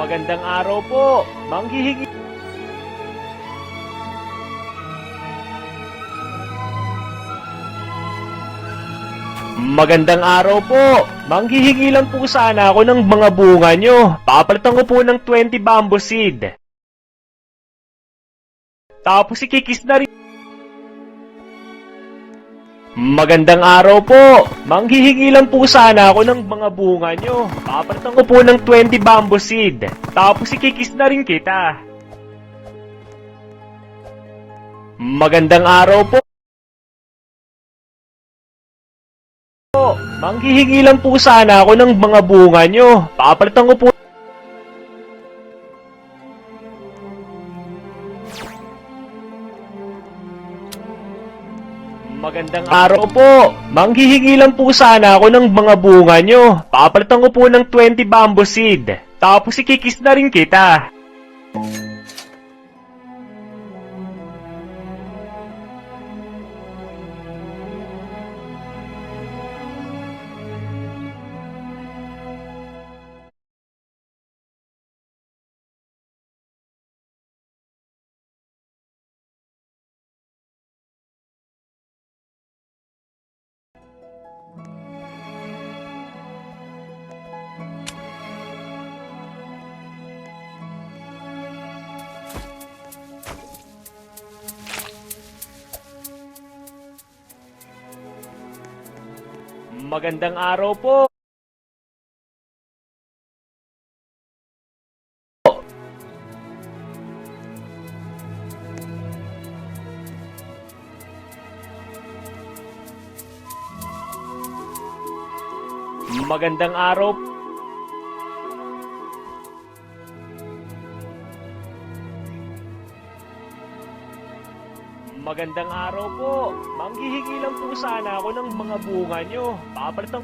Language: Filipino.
Magandang araw po. Manghihingi Magandang araw po. Manghihingi lang po sana ako ng mga bunga nyo. Papalitan ko po ng 20 bamboo seed. Tapos ikikis na rin. Magandang araw po. Manghihingi lang po sana ako ng mga bunga nyo. Papalitan ko po ng 20 bamboo seed. Tapos ikikis na rin kita. Magandang araw po. Manghihingi lang po sana ako ng mga bunga nyo. Papalitan ko po. Magandang araw po. Manghihingi lang po sana ako ng mga bunga nyo. Papalitan ko po ng 20 bamboo seed. Tapos ikikis na rin kita. Magandang araw po. Magandang araw. Magandang araw po. Manghihingi lang po sana ako ng mga bunga nyo. Papalitan